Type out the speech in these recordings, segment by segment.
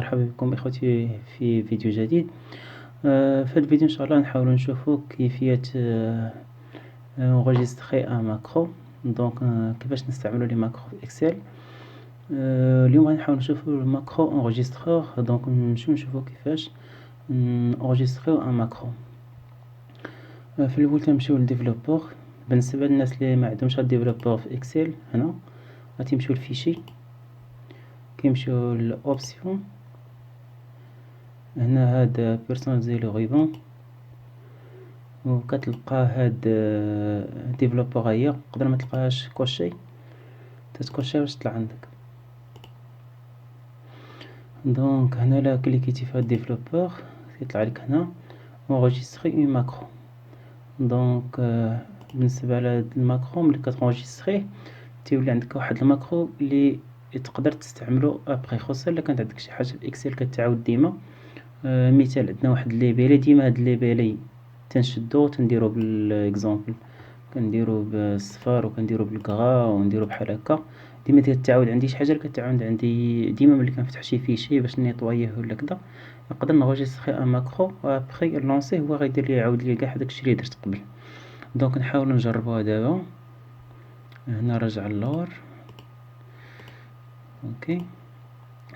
مرحبا بكم اخوتي في فيديو جديد. في هذا الفيديو ان شاء الله نحاول نشوفوا كيفية enregistrer un macro. دونك كيفاش نستعملوا لي ماكرو في اكسل. اليوم غنحاول نشوفوا الماكرو انريجسترور. دونك نشوفوا كيفاش انريجستريو ان ماكرو. في الاول تنمشيو للديفلوبور. بالنسبه للناس اللي ما عندهمش الديفلوبور في اكسل، هنا غتمشيو للفيشي، كيمشيو للاوبسيون. هنا هاد بيرسوناليزي لو ريبون، وكتلقى هاد ديفلوبور هي تقدر ما تلقاهاش كوشي، تتكوشي باش تطلع عندك. دونك هنا لا كليكيتي في هاد ديفلوبور يطلع لك هنا enregistrer une macro. دونك بالنسبه لهاد الماكرو ملي كتونجستريه تيولي عندك واحد الماكرو اللي تقدر تستعملو ابري، خصوصا الا كانت عندك شي حاجه في اكسل كتعاود ديما. مثال عندنا واحد الليبيلي، ديما هاد الليبيلي تنشدو تنديرو بالاكزامبل، كنديرو بالصفر وكنديرو بالكغا ونديرو بحال هكا. ديما كتعاود عندي شي حاجه اللي كتعاود عندي ديما ملي كنفتح شي فيشي باش نيطويه ولا كذا، نقدر نونجستري ان ماكرو وابري لونسيه، هو غيدير لي يعاود لي كاع داكشي اللي درت قبل. دونك نحاولوا نجربوها دابا. هنا رجع اللور، اوكي،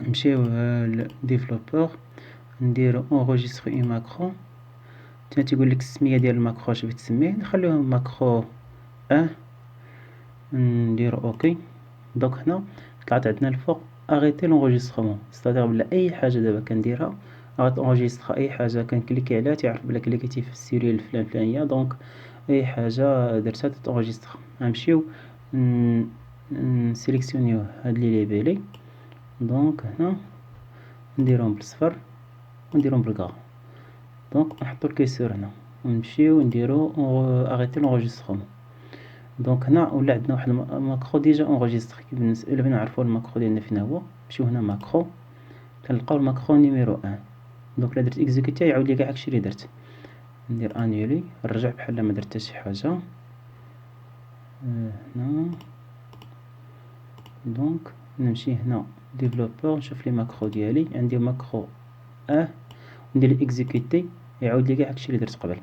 نمشيو للديفلوبور، نديرو enregistrer une macro. تيقول لك السميه ديال الماكرو اش بغيت تسميه، نخليوه ماكرو نديرو اوكي. دونك هنا طلعت عندنا الفوق arrêter l'enregistrement، ستادير بلا اي حاجه دابا كنديرها غتونجستر، اي حاجه كنكليكي عليها تعرف بلا كليكيتي في السيريال الفلانيه. دونك اي حاجه درتها تونجستر. غنمشيو نسيليكسيونيو هاد لي ليبيلي. دونك هنا نديرهم بالصفر ونديرهم بالكغا. دونك نحطو الكيسور هنا ونمشيو نديرو arrêter l'enregistrement. دونك هنا ولا عندنا واحد الماكرو ديجا اونجستري. بالنسبه الا بغينا نعرفو الماكرو ديالنا فين هو، نمشيو هنا ماكرو، كنلقاو الماكرو نيميرو 1. دونك الا درت اكزيكوتي يعاود لي كاع داكشي اللي درت. ندير انيولي، نرجع بحال ما درت حتى شي حاجه. هنا دونك نمشي هنا ديفلوبور، نشوف لي ماكرو ديالي. عندي ماكرو ندير اكزيكوتي يعاود لي كاع داكشي اللي درت قبل.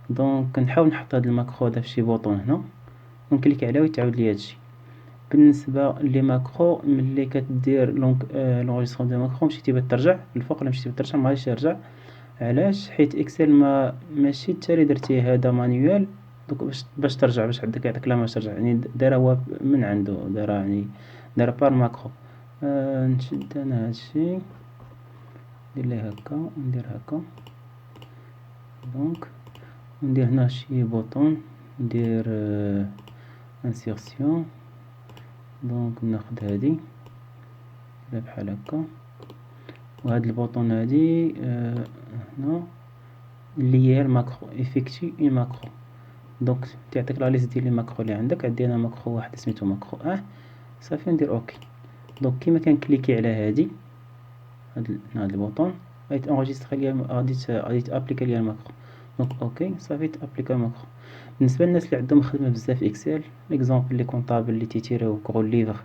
دونك نحاول نحط هاد الماكرو هذا فشي بوطون هنا ونكليك عليه ويتعاود لي هادشي. بالنسبه لي ماكرو ملي كدير لونجسترمون ديال ماكرو مشيتي باغي ترجع الفوق ولا مشيتي باغي ترجع ما غاديش يرجع. علاش؟ حيت اكسل ماشي انت اللي درتي هذا مانيوال. دوك باش ترجع، باش عندك هذاك لا ما ترجع، يعني دايره هو من عنده، دايره يعني دايره بار ماكرو. نشد انا هادشي ندير ليه هكا وندير هكا. دونك ندير هنا شي بوطون، ندير انسيرسيون. دونك ناخد هادي بحال هكا، وهاد البوطون هادي هنا اللي هي الماكرو افيكتي اون ماكرو. دونك تعطيك لا ليست ديال لي ماكرو اللي عندك. عندي انا ماكرو واحد سميتو ماكرو صافي ندير اوكي. دونك كيما كنكليكي على هادي هاد البوطون غادي انريجستري ليا، غادي تابليكا ليا الماكرو. دونك اوكي صافي تابليكا الماكرو. بالنسبه للناس اللي عندهم خدمه بزاف اكسل، ليكزامبل لي كونطابل اللي تيتيراو كغول ليفر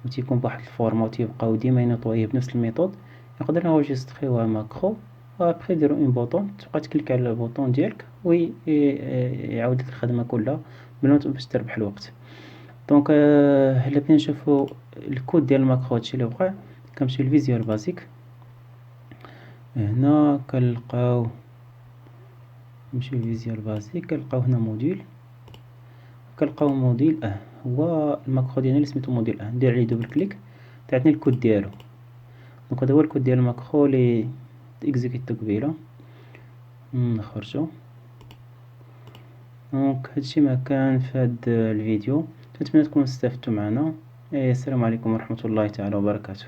وتيكون بواحد الفورما وتيبقاو ديما ينطويه بنفس الميثود، يقدر انريجستريوها ماكرو وابري ديرو اون بوطون، تبقى تكليك على البوطون ديالك يعاود لك الخدمه كلها بلا باش تربح الوقت. دونك هلا بغينا نشوفو الكود ديال الماكرو هادشي اللي وقع. كنمشيو لفيزيوال بازيك، هنا كنلقاو نمشيو لفيزيوال بازيك، كنلقاو هنا موديل، كنلقاو موديل هو الماكرو ديالنا اللي سميتو موديل ندير عليه دوبل كليك تعطيني الكود ديالو. دونك هذا هو الكود ديال الماكرو اللي اكزيكوتو قبيله. نخرجو. دونك هادشي ما كان في هاد الفيديو، نتمنى تكونوا استفدتوا معنا. السلام عليكم ورحمة الله تعالى وبركاته.